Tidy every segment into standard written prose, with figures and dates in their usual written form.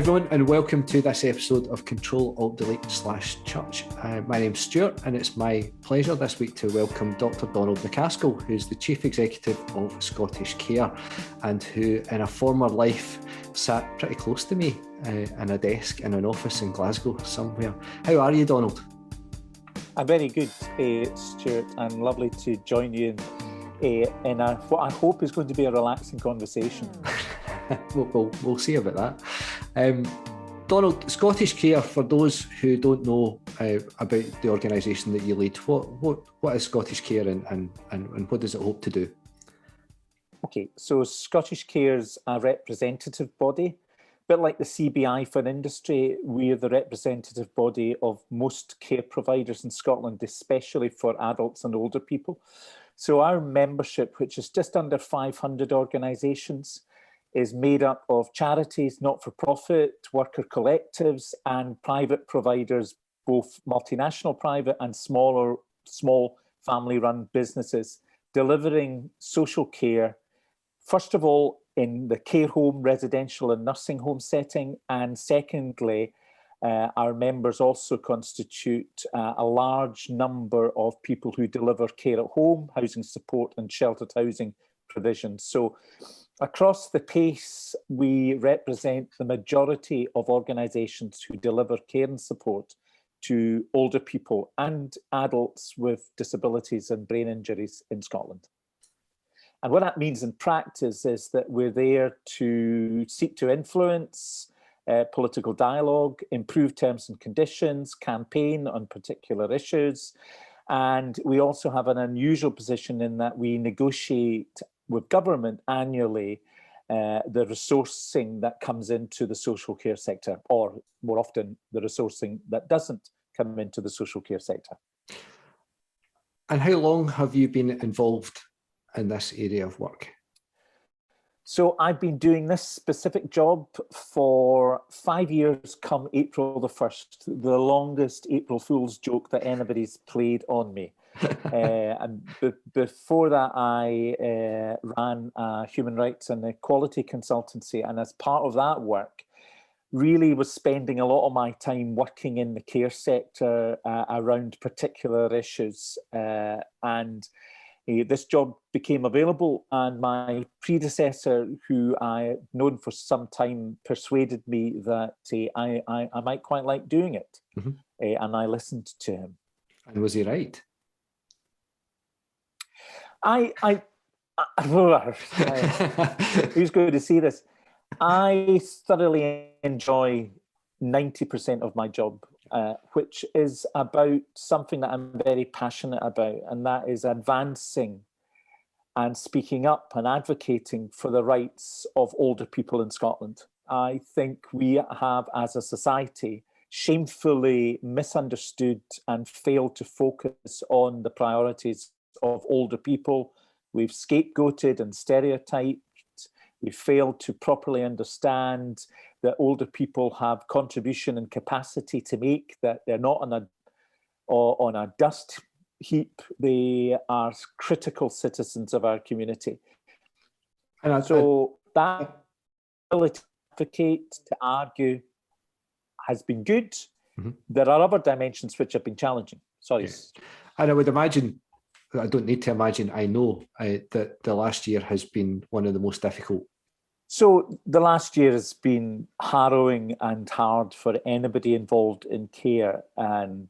everyone, and welcome to this episode of ctl-alt-del-church. My name's Stuart, and it's my pleasure this week to welcome Dr. Donald Macaskill, who's the Chief Executive of Scottish Care, and who in a former life sat pretty close to me in a desk in an office in Glasgow somewhere. How are you, Donald? I'm very good, Stuart, and lovely to join you in what I hope is going to be a relaxing conversation. We'll see about that. Donald, Scottish Care, for those who don't know about the organisation that you lead, what is Scottish Care and what does it hope to do? Okay, so Scottish Care's a representative body. A bit like the CBI for industry, we are the representative body of most care providers in Scotland, especially for adults and older people. So our membership, which is just under 500 organisations, is made up of charities, not-for-profit, worker collectives and private providers, both multinational private and small family-run businesses, delivering social care, first of all, in the care home, residential and nursing home setting, and secondly, our members also constitute a large number of people who deliver care at home, housing support and sheltered housing provision. So across the piece, we represent the majority of organisations who deliver care and support to older people and adults with disabilities and brain injuries in Scotland. And what that means in practice is that we're there to seek to influence political dialogue, improve terms and conditions, campaign on particular issues. And we also have an unusual position in that we negotiate with government annually the resourcing that comes into the social care sector, or more often the resourcing that doesn't come into the social care sector. And how long have you been involved in this area of work? So I've been doing this specific job for 5 years come April the 1st, the longest April Fool's joke that anybody's played on me. And before that, I ran a human rights and equality consultancy. And as part of that work, really was spending a lot of my time working in the care sector around particular issues. This job became available, and my predecessor, who I had known for some time, persuaded me that I might quite like doing it. Mm-hmm. And I listened to him. And was he right? Who's going to see this? I thoroughly enjoy 90% of my job, which is about something that I'm very passionate about, and that is advancing and speaking up and advocating for the rights of older people in Scotland. I think we have, as a society, shamefully misunderstood and failed to focus on the priorities of older people. We've scapegoated and stereotyped. We failed to properly understand that older people have contribution and capacity to make, that they're not on a dust heap. They are critical citizens of our community. And so that ability to advocate, to argue, has been good. Mm-hmm. There are other dimensions which have been challenging. Sorry. Yes. And I would imagine, I don't need to imagine, I know that the last year has been one of the most difficult. So the last year has been harrowing and hard for anybody involved in care. And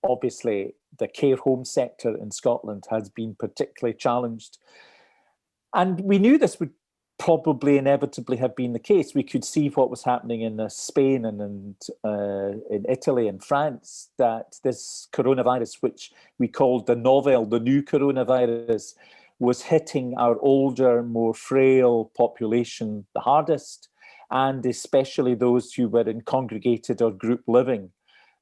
obviously the care home sector in Scotland has been particularly challenged. And we knew this would probably inevitably have been the case. We could see what was happening in Spain and in Italy and France, that this coronavirus, which we called the new coronavirus, was hitting our older, more frail population the hardest, and especially those who were in congregated or group living.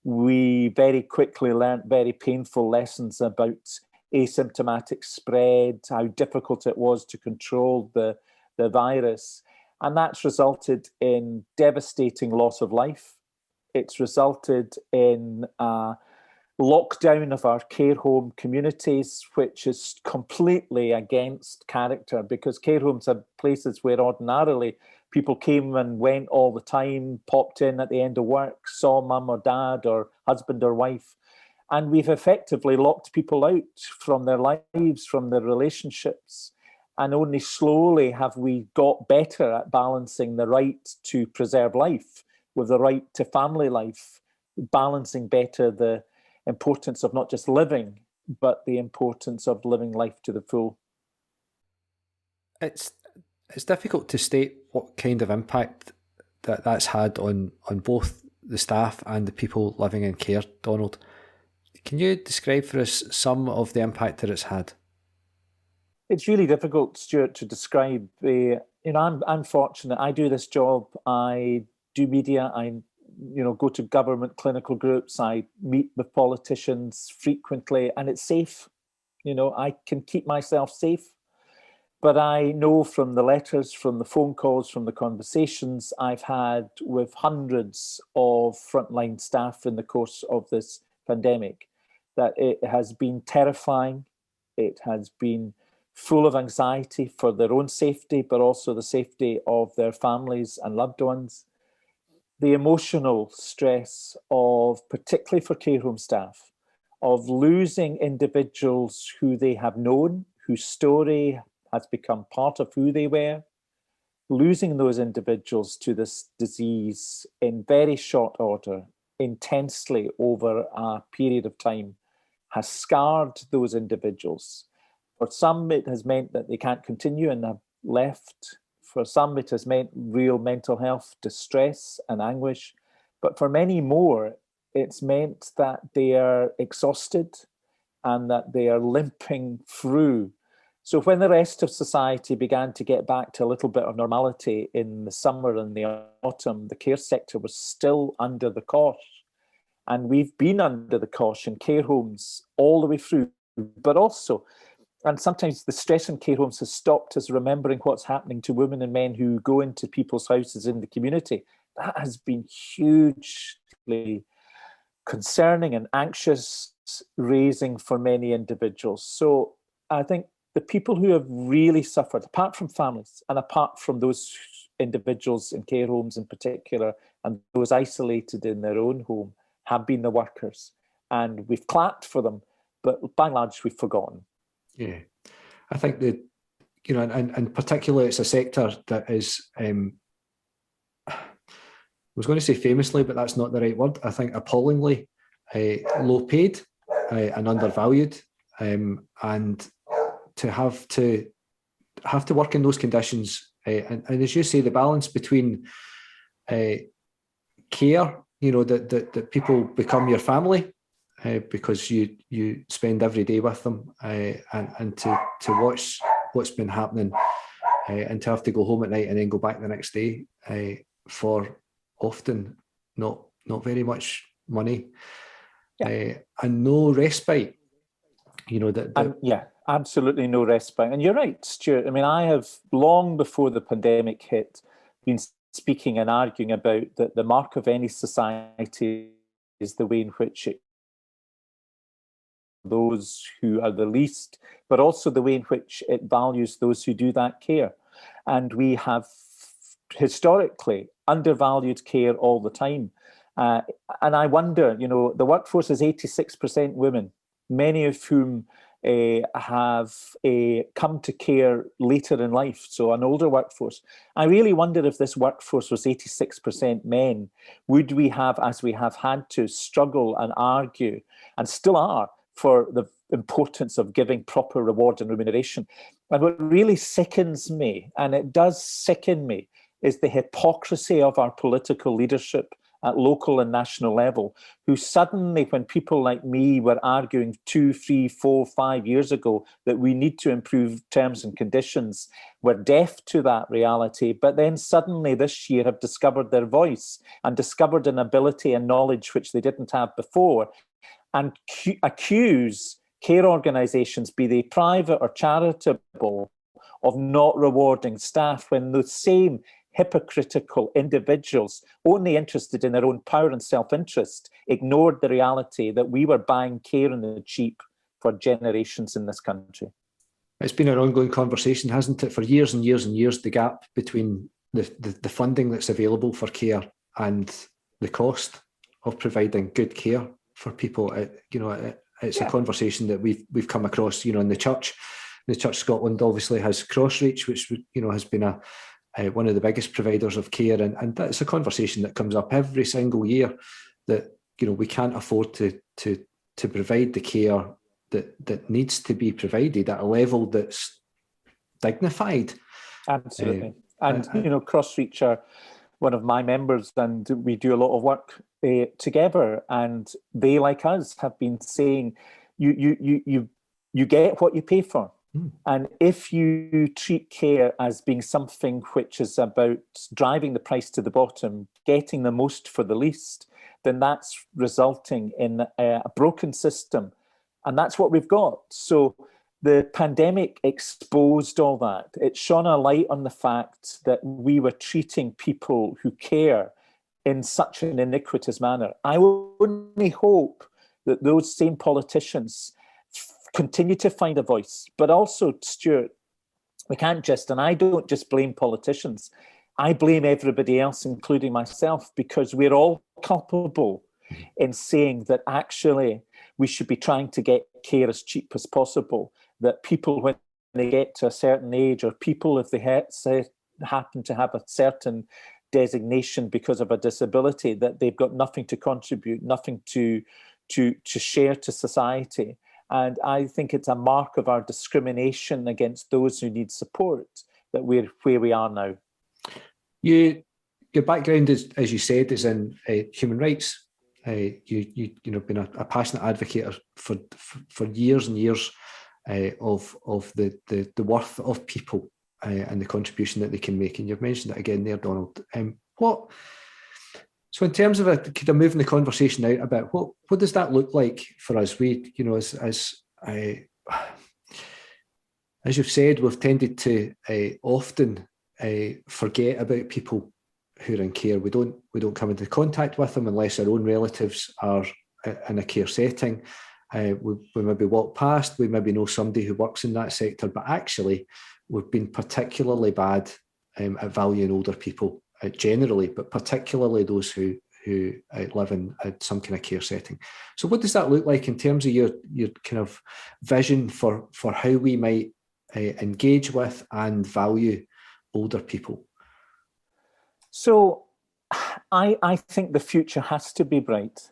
We very quickly learnt very painful lessons about asymptomatic spread, how difficult it was to control the virus. And that's resulted in devastating loss of life. It's resulted in lockdown of our care home communities, which is completely against character, because care homes are places where ordinarily People came and went all the time, popped in at the end of work, saw mum or dad or husband or wife. And we've effectively locked people out from their lives, from their relationships. And only slowly have we got better at balancing the right to preserve life with the right to family life, balancing better the importance of not just living, but the importance of living life to the full. It's difficult to state what kind of impact that's had on both the staff and the people living in care, Donald. Can you describe for us some of the impact that it's had? It's really difficult, Stuart, to describe. I'm fortunate. I do this job. I do media. I go to government clinical groups. I meet with politicians frequently, and it's safe. I can keep myself safe. But I know from the letters, from the phone calls, from the conversations I've had with hundreds of frontline staff in the course of this pandemic, that it has been terrifying. It has been full of anxiety for their own safety, but also the safety of their families and loved ones. The emotional stress of, particularly for care home staff, of losing individuals who they have known, whose story has become part of who they were, losing those individuals to this disease in very short order, intensely over a period of time, has scarred those individuals. For some, it has meant that they can't continue and have left. For some, it has meant real mental health distress and anguish. But for many more, it's meant that they are exhausted and that they are limping through. So when the rest of society began to get back to a little bit of normality in the summer and the autumn, the care sector was still under the cosh. And we've been under the cosh in care homes all the way through, but also, and sometimes the stress in care homes has stopped us remembering what's happening to women and men who go into people's houses in the community. That has been hugely concerning and anxious raising for many individuals. So I think the people who have really suffered, apart from families and apart from those individuals in care homes in particular, and those isolated in their own home, have been the workers. And we've clapped for them, but by and large, we've forgotten. Yeah, I think that, and particularly it's a sector that is, I was going to say famously, but that's not the right word. I think appallingly low paid and undervalued, and to have to work in those conditions, and as you say, the balance between care, that people become your family, because you spend every day with them, and to watch what's been happening, and to have to go home at night and then go back the next day for often not very much money, and no respite. Yeah, absolutely no respite. And you're right, Stuart. I mean, I have long before the pandemic hit been speaking and arguing about that the mark of any society is the way in which it those who are the least, but also the way in which it values those who do that care. And we have historically undervalued care all the time. And I wonder, the workforce is 86% women, many of whom have come to care later in life, so an older workforce. I really wonder if this workforce was 86% men, would we have, as we have had to, struggle and argue, and still are, for the importance of giving proper reward and remuneration. And what really sickens me, and it does sicken me, is the hypocrisy of our political leadership at local and national level, who suddenly, when people like me were arguing 2, 3, 4, 5 years ago that we need to improve terms and conditions, were deaf to that reality, but then suddenly this year have discovered their voice and discovered an ability and knowledge which they didn't have before, and accuse care organisations, be they private or charitable, of not rewarding staff, when those same hypocritical individuals, only interested in their own power and self-interest, ignored the reality that we were buying care in the cheap for generations in this country. It's been an ongoing conversation, hasn't it, for years and years and years, the gap between the funding that's available for care and the cost of providing good care for people. It's a conversation that we've come across, in the church. The Church Scotland obviously has Crossreach, which has been one of the biggest providers of care, and that's a conversation that comes up every single year, that we can't afford to provide the care that needs to be provided at a level that's dignified. Absolutely. Crossreach are one of my members, and we do a lot of work together, and they, like us, have been saying you get what you pay for. And if you treat care as being something which is about driving the price to the bottom, getting the most for the least, then that's resulting in a broken system. And that's what we've got. So the pandemic exposed all that. It shone a light on the fact that we were treating people who care in such an iniquitous manner. I only hope that those same politicians continue to find a voice. But also, Stuart, we can't just, and I don't just blame politicians, I blame everybody else, including myself, because we're all culpable in saying that actually we should be trying to get care as cheap as possible, that people, when they get to a certain age, or people, if they happen to have a certain designation because of a disability, that they've got nothing to contribute, nothing to share to society. And I think it's a mark of our discrimination against those who need support that we're where we are now. Your background is, as you said, is in human rights. You've been a passionate advocate for years and years of the worth of people and the contribution that they can make. And you've mentioned it again there, Donald. So in terms of kind of moving the conversation out a bit, what does that look like for us? We, as you've said, we've tended to often forget about people who are in care. We don't come into contact with them unless our own relatives are in a care setting. We maybe walk past, we maybe know somebody who works in that sector, but actually we've been particularly bad at valuing older people generally, but particularly those who live in some kind of care setting. So what does that look like in terms of your kind of vision for how we might engage with and value older people? So I think the future has to be bright.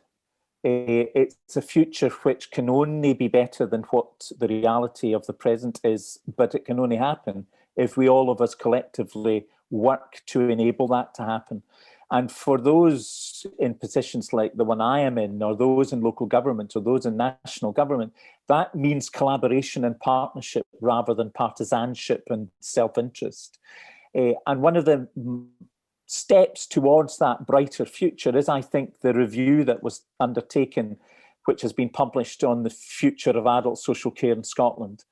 It's a future which can only be better than what the reality of the present is, but it can only happen if we, all of us collectively, work to enable that to happen. And for those in positions like the one I am in, or those in local government, or those in national government, that means collaboration and partnership rather than partisanship and self-interest. And one of the steps towards that brighter future is, I think, the review that was undertaken, which has been published on the future of adult social care in Scotland,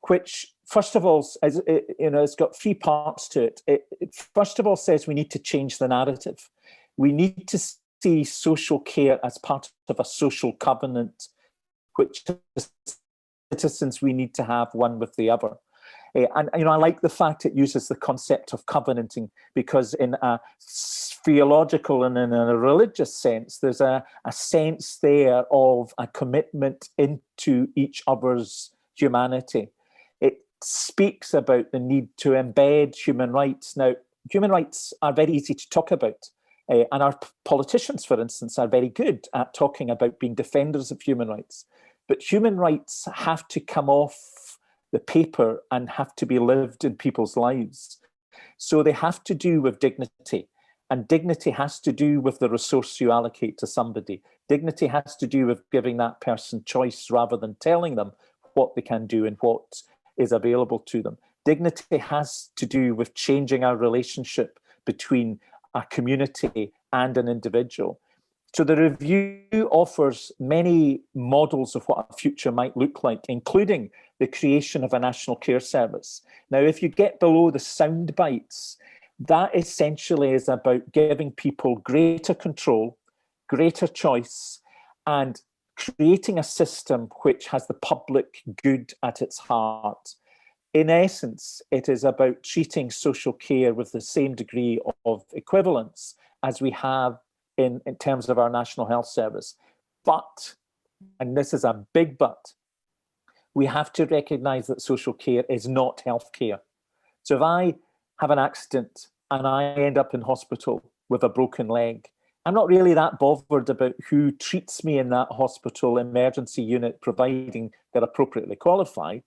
which, first of all, it's got three parts to it. It first of all says we need to change the narrative. We need to see social care as part of a social covenant, which citizens we need to have one with the other. And I like the fact it uses the concept of covenanting, because in a theological and in a religious sense, there's a sense there of a commitment into each other's humanity. It speaks about the need to embed human rights. Now, human rights are very easy to talk about, and our politicians, for instance, are very good at talking about being defenders of human rights. But human rights have to come off the paper and have to be lived in people's lives. So they have to do with dignity, and dignity has to do with the resource you allocate to somebody. Dignity has to do with giving that person choice rather than telling them what they can do and what is available to them. Dignity has to do with changing our relationship between a community and an individual. So the review offers many models of what a future might look like, including the creation of a national care service. Now, if you get below the sound bites, that essentially is about giving people greater control, greater choice, and creating a system which has the public good at its heart. in essence, it is about treating social care with the same degree of equivalence as we have in terms of our National Health Service. But, and this is a big but, we have to recognise that social care is not healthcare. So if I have an accident and I end up in hospital with a broken leg, I'm not really that bothered about who treats me in that hospital emergency unit, providing they're appropriately qualified.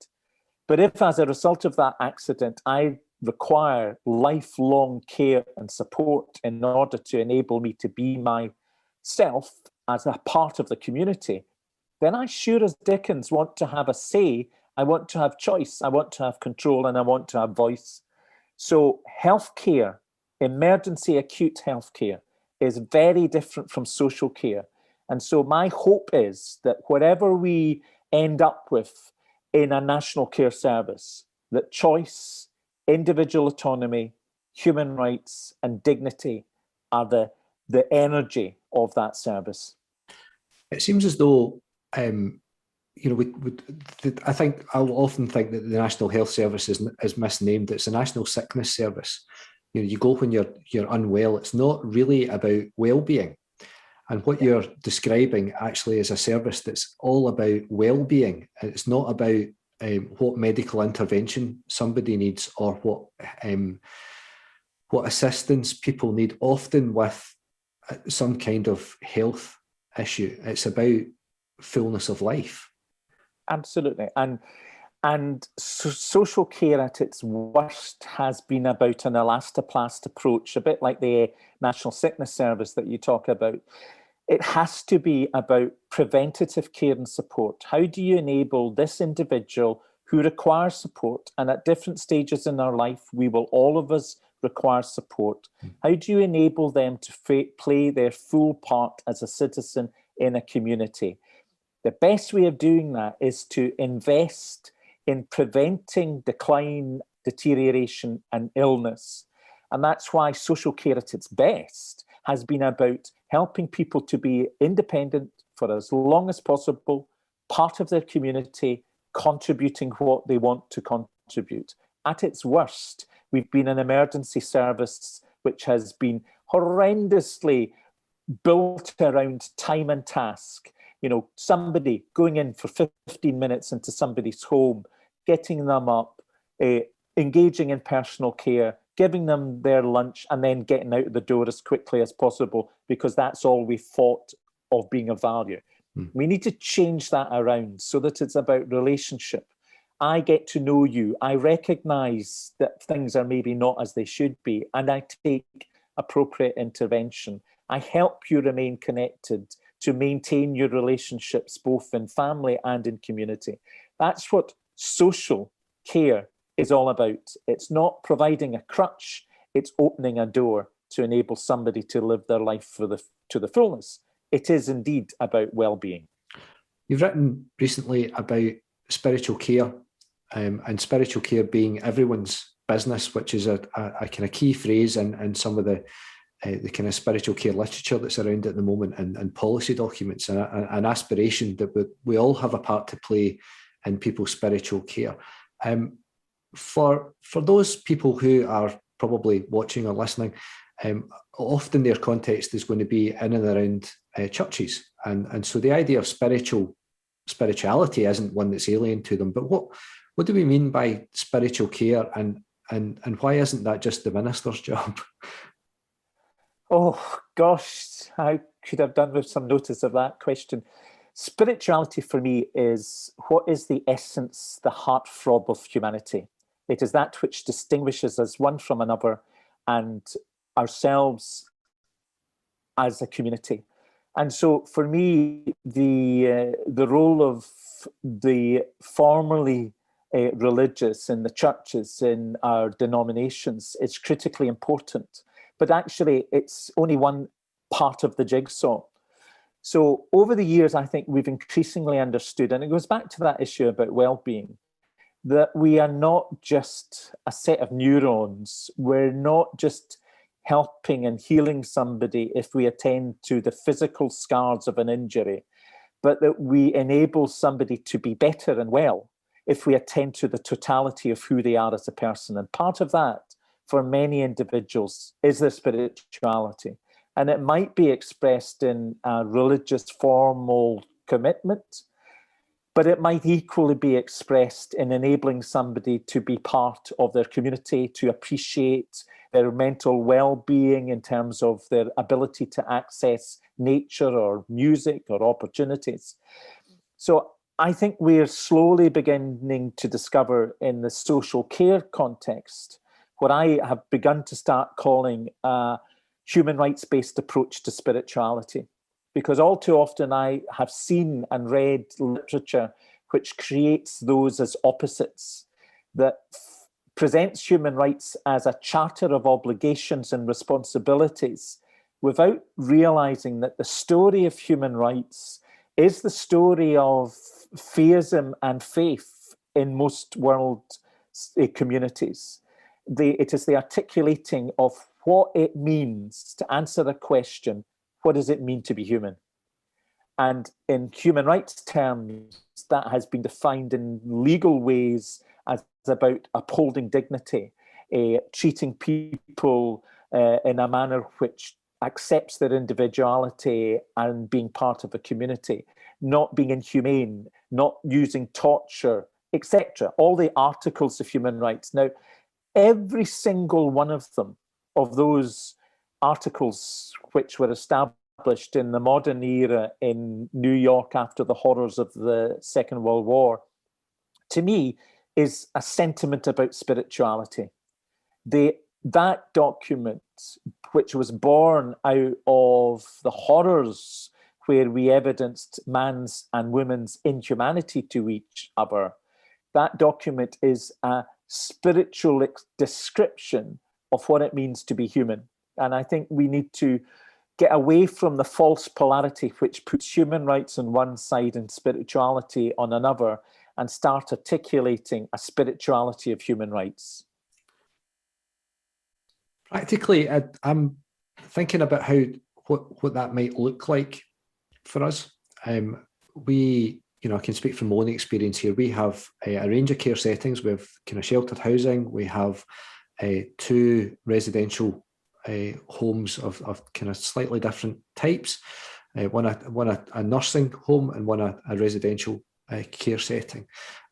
But if as a result of that accident, I require lifelong care and support in order to enable me to be myself as a part of the community, then I sure as dickens want to have a say, I want to have choice, I want to have control, and I want to have voice. So healthcare, emergency acute healthcare, is very different from social care. And so my hope is that whatever we end up with in a national care service, that choice, individual autonomy, human rights, and dignity are the energy of that service. It seems as though, I think I'll often think that the National Health Service is misnamed. It's a National Sickness Service. You go when you're unwell. It's not really about well-being. And what you're describing actually is a service that's all about well-being. It's not about what medical intervention somebody needs or what assistance people need, often with some kind of health issue. It's about fullness of life. Absolutely. And social care at its worst has been about an elastoplast approach, a bit like the National Sickness Service that you talk about. It has to be about preventative care and support. How do you enable this individual who requires support? And at different stages in our life, we will all of us require support. How do you enable them to play their full part as a citizen in a community? The best way of doing that is to invest in preventing decline, deterioration, and illness. And that's why social care at its best has been about helping people to be independent for as long as possible, part of their community, contributing what they want to contribute. At its worst, we've been an emergency service which has been horrendously built around time and task. Somebody going in for 15 minutes into somebody's home, getting them up, engaging in personal care, giving them their lunch, and then getting out of the door as quickly as possible, because that's all we thought of being of value. We need to change that around so that it's about relationship. I get to know you. I recognize that things are maybe not as they should be, and I take appropriate intervention. I help you remain connected to maintain your relationships, both in family and in community. That's what social care is all about. It's not providing a crutch, it's opening a door to enable somebody to live their life to the fullness. It is indeed about well-being. You've written recently about spiritual care, and spiritual care being everyone's business, which is a kind of key phrase in some of the kind of spiritual care literature that's around at the moment, and policy documents, and an aspiration that we all have a part to play in people's spiritual care. For those people who are probably watching or listening, often their context is going to be in and around churches, and so the idea of spirituality isn't one that's alien to them. But what do we mean by spiritual care, and why isn't that just the minister's job? Oh gosh, I could have done with some notice of that question. Spirituality for me is what is the essence, the heartthrob of humanity. It is that which distinguishes us one from another and ourselves as a community. And so for me, the role of the formerly religious in the churches, in our denominations, is critically important. But actually, it's only one part of the jigsaw. So over the years, I think we've increasingly understood, and it goes back to that issue about well-being, that we are not just a set of neurons. We're not just helping and healing somebody if we attend to the physical scars of an injury, but that we enable somebody to be better and well if we attend to the totality of who they are as a person. And part of that, for many individuals, is their spirituality. And it might be expressed in a religious formal commitment, but it might equally be expressed in enabling somebody to be part of their community, to appreciate their mental well-being in terms of their ability to access nature or music or opportunities. So I think we're slowly beginning to discover in the social care context what I have begun to start calling a human rights-based approach to spirituality. Because all too often I have seen and read literature which creates those as opposites, that presents human rights as a charter of obligations and responsibilities without realizing that the story of human rights is the story of theism and faith in most world communities. It is the articulating of what it means to answer the question, what does it mean to be human? And in human rights terms, that has been defined in legal ways as about upholding dignity, treating people in a manner which accepts their individuality and being part of a community, not being inhumane, not using torture, etc. All the articles of human rights. Now, every single one of them, of those articles which were established in the modern era in New York after the horrors of the Second World War, to me, is a sentiment about spirituality. That document, which was born out of the horrors where we evidenced man's and women's inhumanity to each other, that document is a spiritual description of what it means to be human. And I think we need to get away from the false polarity which puts human rights on one side and spirituality on another, and start articulating a spirituality of human rights. Practically, I'm thinking about what that might look like for us. I can speak from my own experience here. We have a range of care settings. We have kind of sheltered housing. We have 2 residential homes of kind of slightly different types. One a nursing home and one a residential care setting,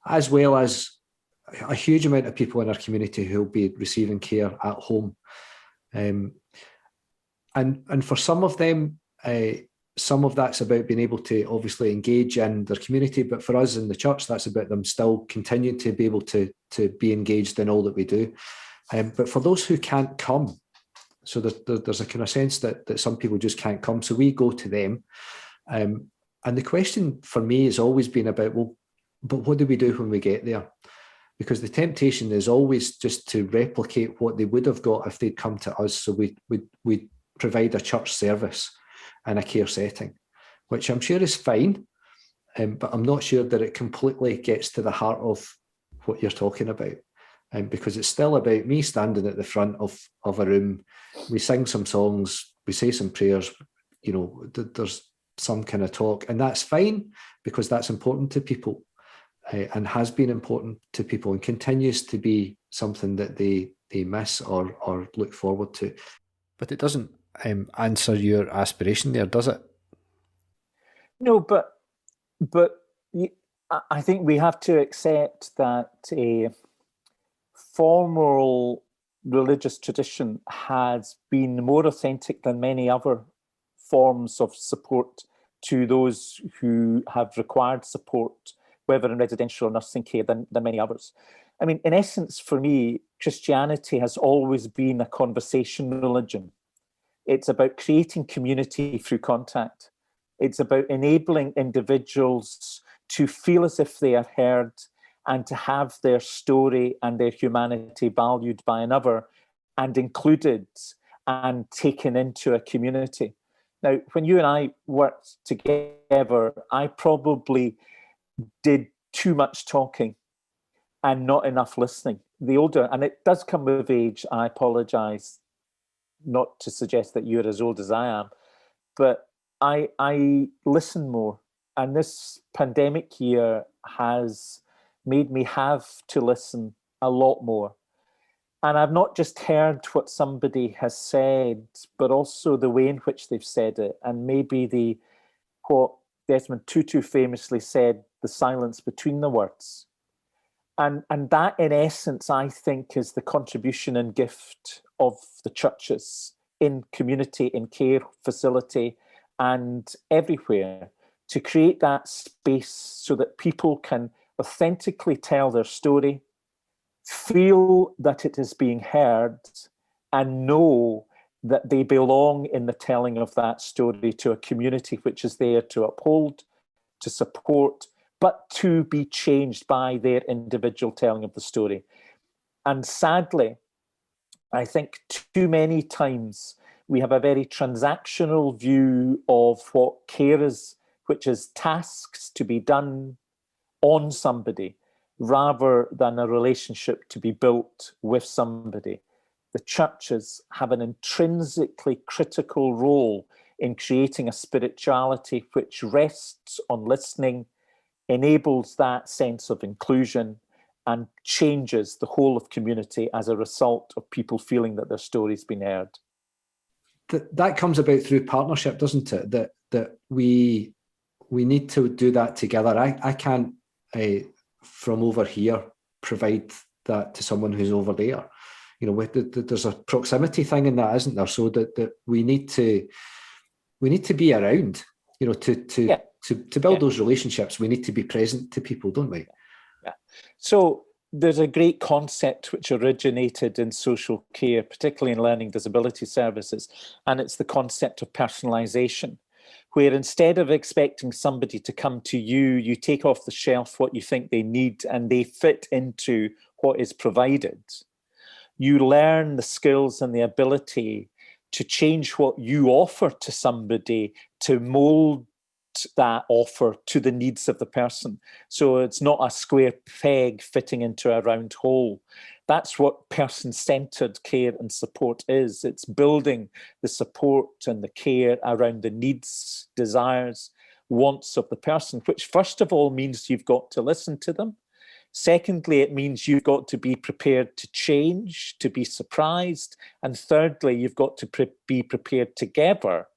as well as a huge amount of people in our community who will be receiving care at home. And for some of them, some of that's about being able to obviously engage in their community, but for us in the church, that's about them still continuing to be able to be engaged in all that we do. But for those who can't come, so there's a kind of sense that some people just can't come, so we go to them. And the question for me has always been about, well, but what do we do when we get there? Because the temptation is always just to replicate what they would have got if they'd come to us. So we provide a church service in a care setting, which I'm sure is fine, but I'm not sure that it completely gets to the heart of what you're talking about, because it's still about me standing at the front of a room. We sing some songs, we say some prayers, there's some kind of talk, and that's fine because that's important to people, and has been important to people and continues to be something that they miss or look forward to. But it doesn't answer your aspiration there, does it? No, but I think we have to accept that a formal religious tradition has been more authentic than many other forms of support to those who have required support, whether in residential or nursing care, than many others. I mean, in essence, for me, Christianity has always been a conversation religion. It's about creating community through contact. It's about enabling individuals to feel as if they are heard and to have their story and their humanity valued by another and included and taken into a community. Now, when you and I worked together, I probably did too much talking and not enough listening. The older, and it does come with age, I apologize not to suggest that you're as old as I am, but I listen more. And this pandemic year has made me have to listen a lot more. And I've not just heard what somebody has said, but also the way in which they've said it, and maybe what Desmond Tutu famously said, the silence between the words. And that, in essence, I think, is the contribution and gift of the churches in community, in care facility, and everywhere, to create that space so that people can authentically tell their story, feel that it is being heard, and know that they belong in the telling of that story to a community which is there to uphold, to support, but to be changed by their individual telling of the story. And sadly, I think too many times we have a very transactional view of what care is, which is tasks to be done on somebody, rather than a relationship to be built with somebody. The churches have an intrinsically critical role in creating a spirituality which rests on listening, enables that sense of inclusion, and changes the whole of community as a result of people feeling that their story's been heard. That comes about through partnership, doesn't it? That we need to do that together. I can't, from over here, provide that to someone who's over there. You know, there's a proximity thing in that, isn't there? So that we need to be around. You know, to build those relationships, we need to be present to people, don't we? Yeah. So there's a great concept which originated in social care, particularly in learning disability services, and it's the concept of personalization, where instead of expecting somebody to come to you, you take off the shelf what you think they need and they fit into what is provided. You learn the skills and the ability to change what you offer to somebody to mold that offer to the needs of the person. So it's not a square peg fitting into a round hole. That's what person-centered care and support is. It's building the support and the care around the needs, desires, wants of the person, which first of all means you've got to listen to them. Secondly, it means you've got to be prepared to change, to be surprised. And thirdly, you've got to be prepared together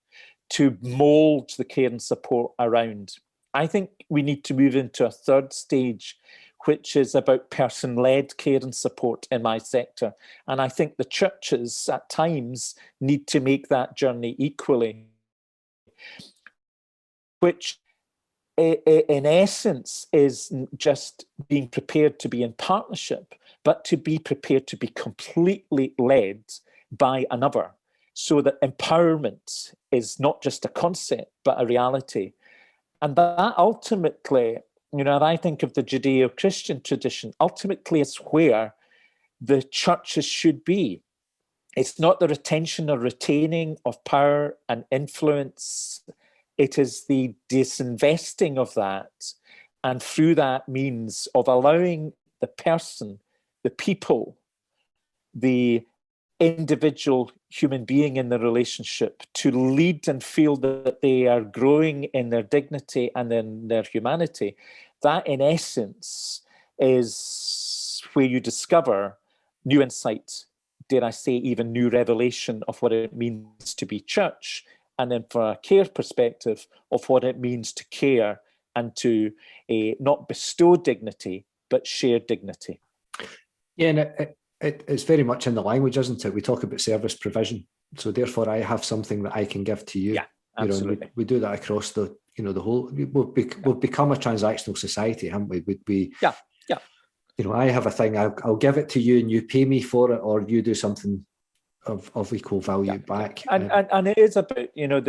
to mould the care and support around. I think we need to move into a third stage, which is about person-led care and support in my sector. And I think the churches at times need to make that journey equally, which in essence is just being prepared to be in partnership, but to be prepared to be completely led by another, so that empowerment is not just a concept, but a reality. And that ultimately, you know, if I think of the Judeo-Christian tradition, ultimately is where the churches should be. It's not the retention or retaining of power and influence. It is the disinvesting of that. And through that means of allowing the person, the people, the individual human being in the relationship to lead and feel that they are growing in their dignity and in their humanity. That, in essence, is where you discover new insight, dare I say, even new revelation of what it means to be church, and then for a care perspective of what it means to care and to not bestow dignity, but share dignity. Yeah, and it's very much in the language, isn't it? We talk about service provision. So therefore, I have something that I can give to you. Yeah, absolutely. You know, we do that across the, you know, the whole. We've become a transactional society, haven't we? Yeah. You know, I have a thing. I'll give it to you, and you pay me for it, or you do something of equal value back. And it is about, you know,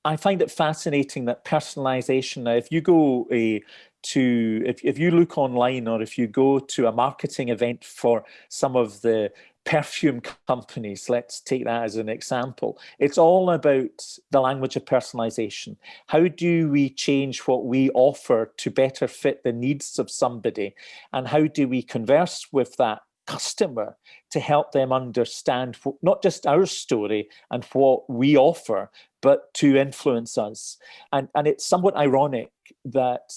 I find it fascinating that personalization. Now, if you go if you look online, or if you go to a marketing event for some of the perfume companies, let's take that as an example, it's all about the language of personalization. How do we change what we offer to better fit the needs of somebody? And how do we converse with that customer to help them understand not just our story and what we offer, but to influence us? And it's somewhat ironic that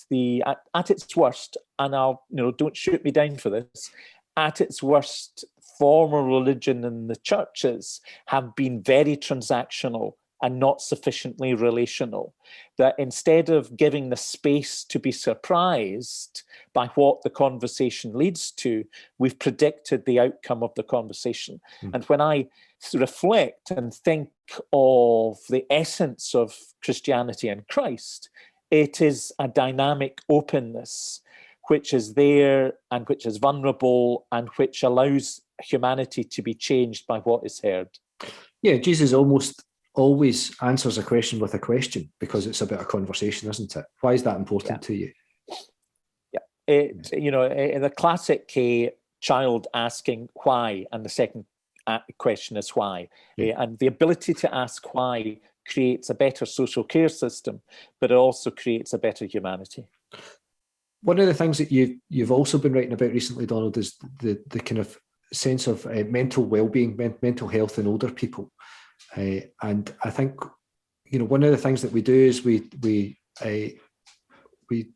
at its worst, and I'll, don't shoot me down for this, at its worst, formal religion and the churches have been very transactional and not sufficiently relational. That instead of giving the space to be surprised by what the conversation leads to, we've predicted the outcome of the conversation. And when I reflect and think of the essence of Christianity and Christ, it is a dynamic openness which is there and which is vulnerable and which allows humanity to be changed by what is heard. Yeah, Jesus almost always answers a question with a question because it's about a conversation, isn't it? Why is that important to you? Yeah, the classic child asking why, and the second question is why. And the ability to ask why creates a better social care system, but it also creates a better humanity. One of the things that you've also been writing about recently, Donald, is the kind of sense of mental well-being, mental health in older people. And I think, one of the things that we do is we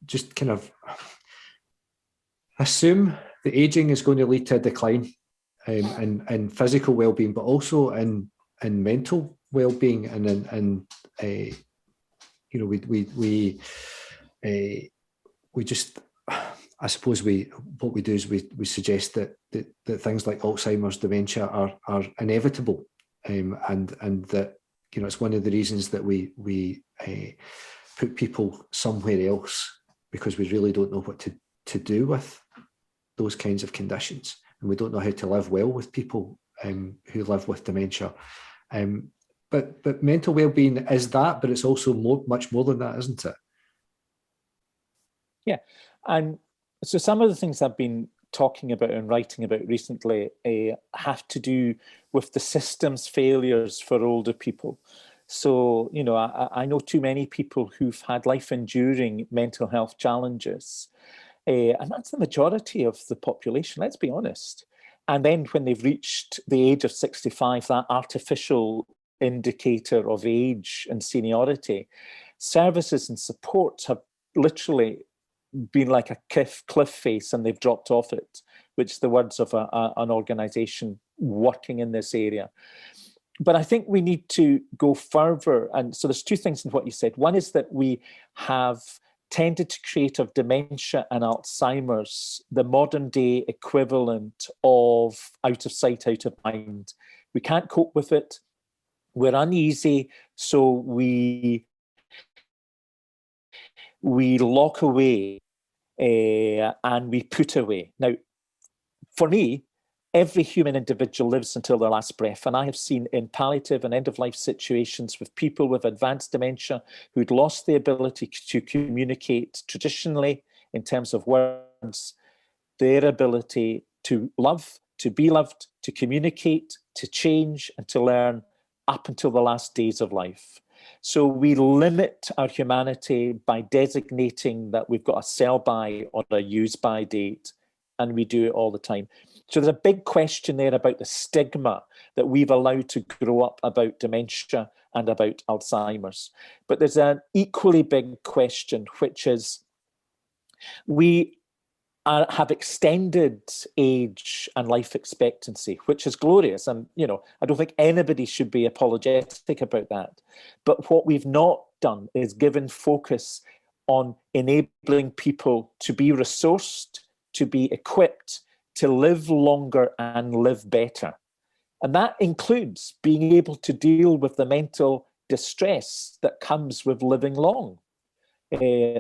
just kind of assume that aging is going to lead to a decline in physical well-being, but also in mental well-being, and we just, I suppose what we do is we suggest that things like Alzheimer's, dementia are inevitable, and that it's one of the reasons that we put people somewhere else, because we really don't know what to do with those kinds of conditions, and we don't know how to live well with people who live with dementia. But mental well-being is that, but it's also much more than that, isn't it? Yeah, and so some of the things I've been talking about and writing about recently have to do with the system's failures for older people. So, I know too many people who've had life-enduring mental health challenges, and that's the majority of the population, let's be honest. And then when they've reached the age of 65, that artificial indicator of age and seniority, services and supports have literally been like a cliff face, and they've dropped off it, which is the words of an organisation working in this area. But I think we need to go further. And so there's two things in what you said. One is that we have tended to create of dementia and Alzheimer's the modern day equivalent of out of sight, out of mind. We can't cope with it. We're uneasy, so we lock away and we put away. Now, for me, every human individual lives until their last breath. And I have seen in palliative and end-of-life situations with people with advanced dementia who'd lost the ability to communicate traditionally in terms of words, their ability to love, to be loved, to communicate, to change, and to learn up until the last days of life. So we limit our humanity by designating that we've got a sell-by or a use-by date, and we do it all the time. So there's a big question there about the stigma that we've allowed to grow up about dementia and about Alzheimer's. But there's an equally big question, which is we have extended age and life expectancy, which is glorious. And, I don't think anybody should be apologetic about that. But what we've not done is given focus on enabling people to be resourced, to be equipped, to live longer and live better. And that includes being able to deal with the mental distress that comes with living long.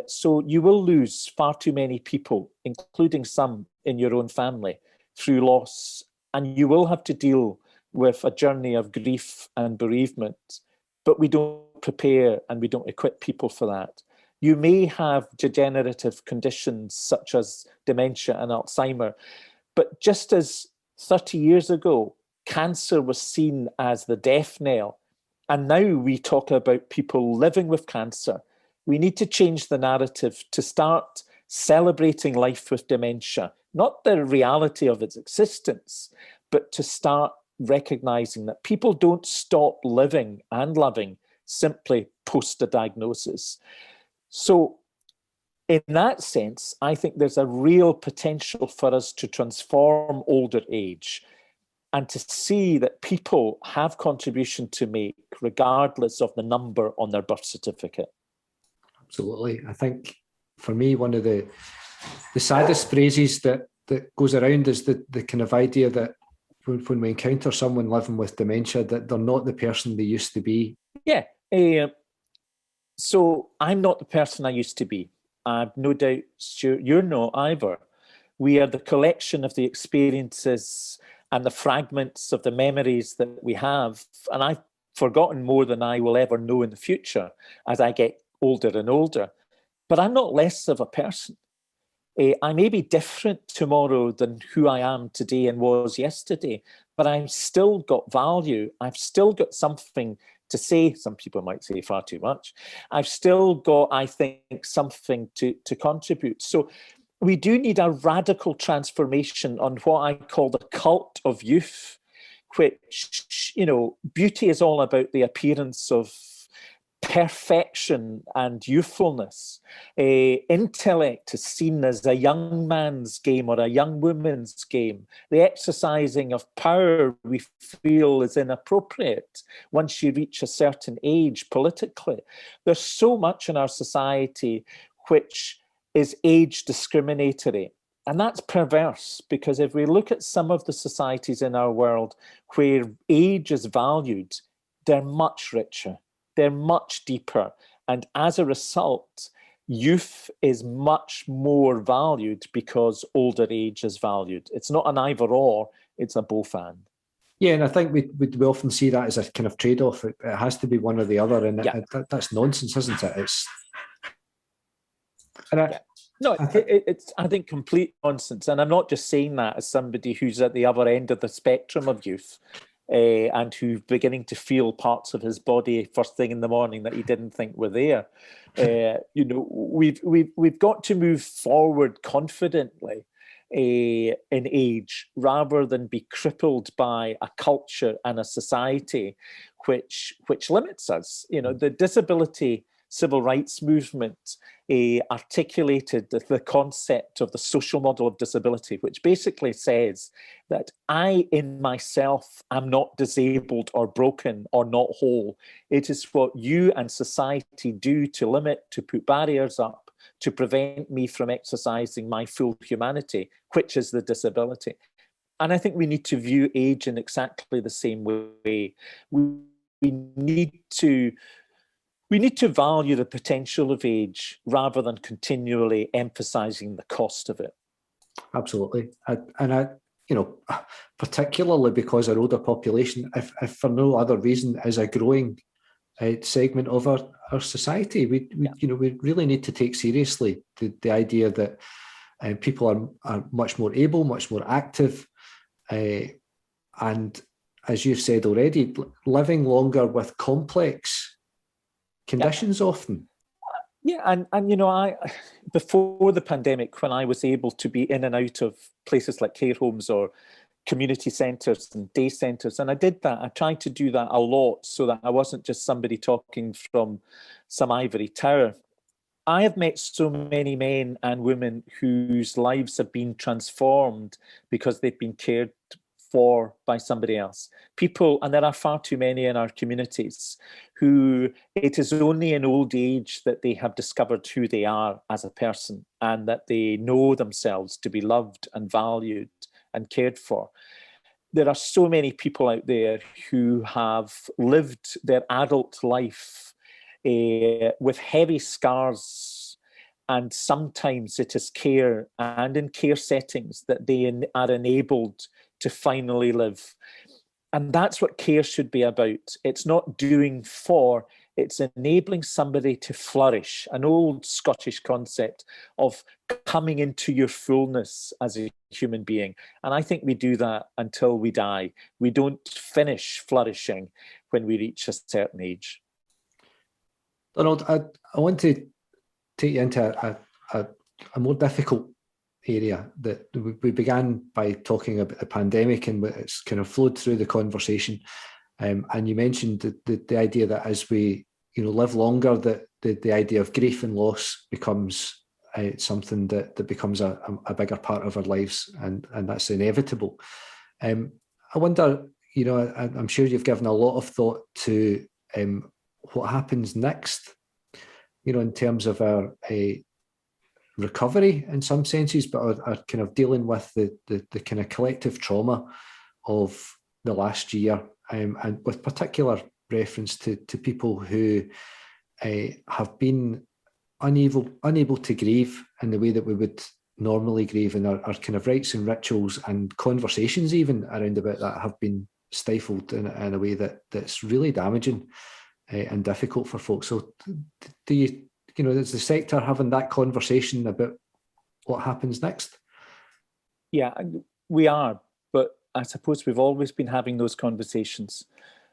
So you will lose far too many people, including some in your own family, through loss. And you will have to deal with a journey of grief and bereavement. But we don't prepare and we don't equip people for that. You may have degenerative conditions such as dementia and Alzheimer, but just as 30 years ago, cancer was seen as the death knell, and now we talk about people living with cancer, we need to change the narrative to start celebrating life with dementia, not the reality of its existence, but to start recognizing that people don't stop living and loving simply post a diagnosis. So in that sense, I think there's a real potential for us to transform older age and to see that people have contribution to make regardless of the number on their birth certificate. Absolutely. I think for me, one of the saddest phrases that goes around is the kind of idea that when we encounter someone living with dementia, that they're not the person they used to be. Yeah. So I'm not the person I used to be. I've no doubt, Stuart, you're not either. We are the collection of the experiences and the fragments of the memories that we have. And I've forgotten more than I will ever know in the future as I get older and older. But I'm not less of a person. I may be different tomorrow than who I am today and was yesterday, but I've still got value. I've still got something to say. Some people might say far too much. I've still got, I think, something to contribute. So we do need a radical transformation on what I call the cult of youth, which, beauty is all about the appearance of perfection and youthfulness. Intellect is seen as a young man's game or a young woman's game. The exercising of power we feel is inappropriate once you reach a certain age politically. There's so much in our society which is age discriminatory. And that's perverse, because if we look at some of the societies in our world where age is valued, they're much richer. They're much deeper. And as a result, youth is much more valued because older age is valued. It's not an either or, it's a both and. Yeah, and I think we often see that as a kind of trade-off. It has to be one or the other, and that's nonsense, isn't it? It's I think complete nonsense. And I'm not just saying that as somebody who's at the other end of the spectrum of youth. And who's beginning to feel parts of his body first thing in the morning that he didn't think were there. We've got to move forward confidently in age, rather than be crippled by a culture and a society which limits us. The disability civil rights movement articulated the concept of the social model of disability, which basically says that I in myself am not disabled or broken or not whole. It is what you and society do to limit, to put barriers up, to prevent me from exercising my full humanity, which is the disability. And I think we need to view age in exactly the same way. We need to value the potential of age rather than continually emphasizing the cost of it. Absolutely. And particularly because our older population, if for no other reason, is a growing segment of our society. We really need to take seriously the idea that people are much more able, much more active, and as you've said already, living longer with complex conditions often. Yeah, and I before the pandemic, when I was able to be in and out of places like care homes or community centres and day centres, and I did that. I tried to do that a lot so that I wasn't just somebody talking from some ivory tower. I have met so many men and women whose lives have been transformed because they've been cared for by somebody else. People, and there are far too many in our communities, who it is only in old age that they have discovered who they are as a person and that they know themselves to be loved and valued and cared for. There are so many people out there who have lived their adult life with heavy scars, and sometimes it is care and in care settings that they are enabled to finally live. And that's what care should be about. It's not doing for, it's enabling somebody to flourish, an old Scottish concept of coming into your fullness as a human being. And I think we do that until we die. We don't finish flourishing when we reach a certain age. Donald, I want to take you into a more difficult area that we began by talking about the pandemic, and it's kind of flowed through the conversation. And you mentioned the idea that as we live longer, that the idea of grief and loss becomes it's something that becomes a bigger part of our lives, and that's inevitable. I wonder, I'm sure you've given a lot of thought to what happens next, in terms of our recovery in some senses, but are kind of dealing with the kind of collective trauma of the last year, and with particular reference to people who have been unable to grieve in the way that we would normally grieve, and our kind of rites and rituals and conversations even around about that have been stifled in a way that's really damaging and difficult for folks. So do you, is the sector having that conversation about what happens next? Yeah, we are, but I suppose we've always been having those conversations.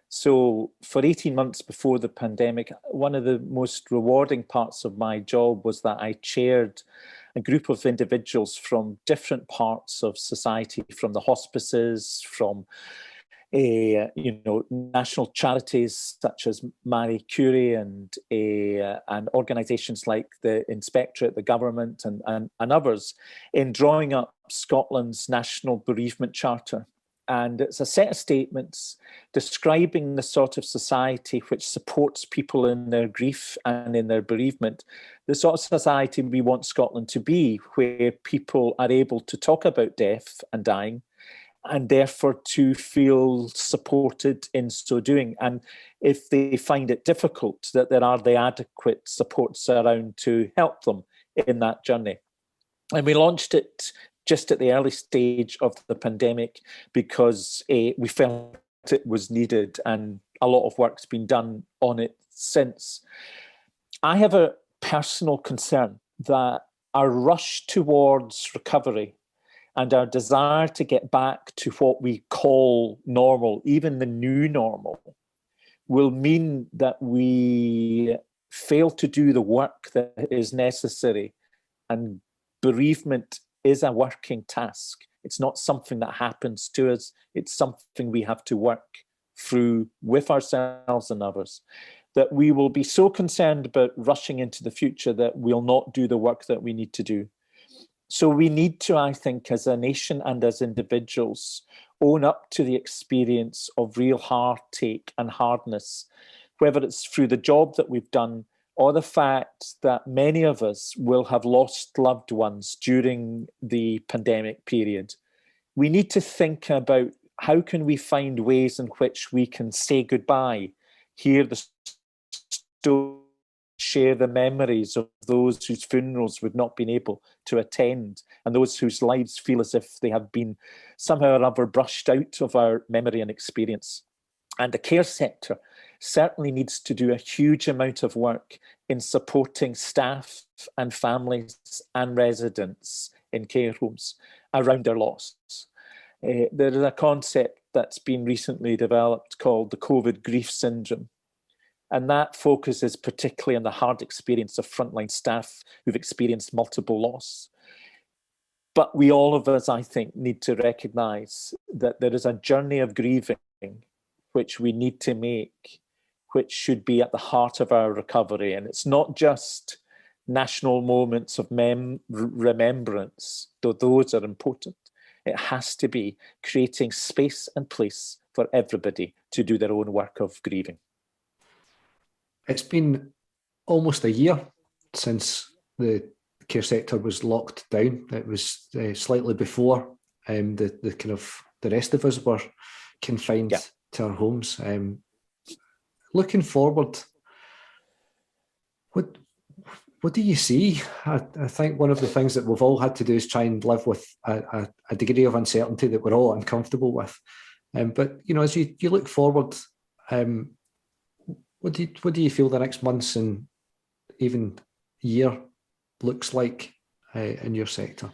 So for 18 months before the pandemic, one of the most rewarding parts of my job was that I chaired a group of individuals from different parts of society, from the hospices, from national charities such as Marie Curie and organisations like the Inspectorate, the government, and others, in drawing up Scotland's National Bereavement Charter. And it's a set of statements describing the sort of society which supports people in their grief and in their bereavement, the sort of society we want Scotland to be, where people are able to talk about death and dying, and therefore to feel supported in so doing. And if they find it difficult, that there are the adequate supports around to help them in that journey. And we launched it just at the early stage of the pandemic because we felt it was needed, and a lot of work's been done on it since. I have a personal concern that our rush towards recovery and our desire to get back to what we call normal, even the new normal, will mean that we fail to do the work that is necessary. And bereavement is a working task. It's not something that happens to us. It's something we have to work through with ourselves and others. That we will be so concerned about rushing into the future that we'll not do the work that we need to do. So we need to, I think, as a nation and as individuals, own up to the experience of real heartache and hardness, whether it's through the job that we've done or the fact that many of us will have lost loved ones during the pandemic period. We need to think about how can we find ways in which we can say goodbye, hear the story, share the memories of those whose funerals we've not been able to attend, and those whose lives feel as if they have been somehow or other brushed out of our memory and experience. And the care sector certainly needs to do a huge amount of work in supporting staff and families and residents in care homes around their loss. There is a concept that's been recently developed called the COVID grief syndrome. And that focuses particularly on the hard experience of frontline staff who've experienced multiple loss. But we, all of us, I think, need to recognise that there is a journey of grieving which we need to make, which should be at the heart of our recovery. And it's not just national moments of remembrance, though those are important. It has to be creating space and place for everybody to do their own work of grieving. It's been almost a year since the care sector was locked down. It was slightly before the rest of us were confined to our homes. Looking forward, what do you see? I think one of the things that we've all had to do is try and live with a degree of uncertainty that we're all uncomfortable with. But as you look forward, what do you feel the next months and even year looks like in your sector?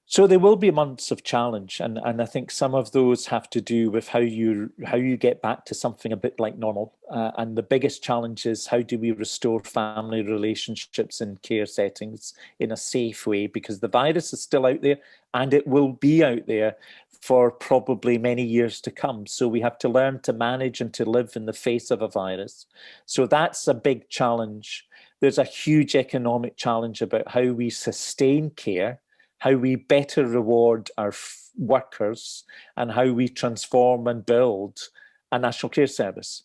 So there will be months of challenge, and I think some of those have to do with how you get back to something a bit like normal. And the biggest challenge is, how do we restore family relationships in care settings in a safe way? Because the virus is still out there, and it will be out there for probably many years to come. So we have to learn to manage and to live in the face of a virus. So that's a big challenge. there's a huge economic challenge about how we sustain care, how we better reward our workers, and how we transform and build a national care service.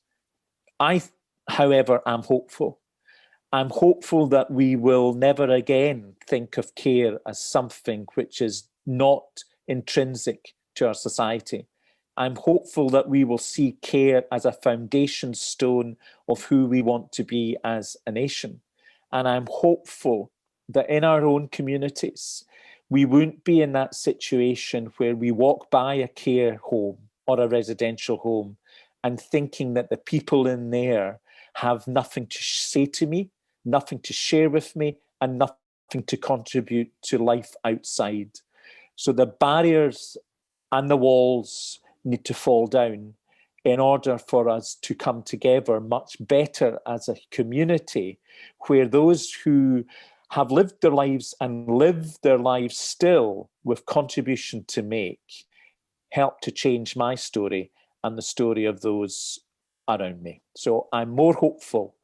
I, however, am hopeful. I'm hopeful that we will never again think of care as something which is not intrinsic to our society. I'm hopeful that we will see care as a foundation stone of who we want to be as a nation. And I'm hopeful that in our own communities, we won't be in that situation where we walk by a care home or a residential home and thinking that the people in there have nothing to say to me, nothing to share with me, and nothing to contribute to life outside. So the barriers and the walls need to fall down in order for us to come together much better as a community, where those who have lived their lives and live their lives still with contribution to make help to change my story and the story of those around me. So I'm more hopeful,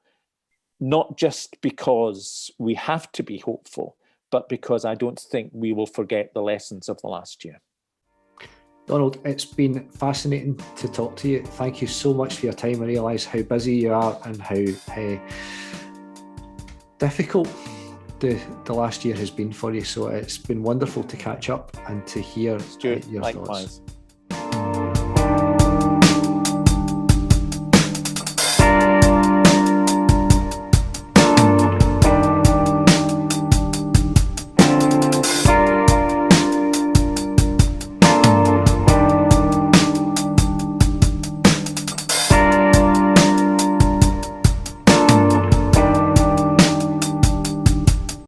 not just because we have to be hopeful, but because I don't think we will forget the lessons of the last year. Donald, it's been fascinating to talk to you. Thank you so much for your time. I realise how busy you are and how difficult the last year has been for you. So it's been wonderful to catch up and to hear Stuart, your likewise. thoughts.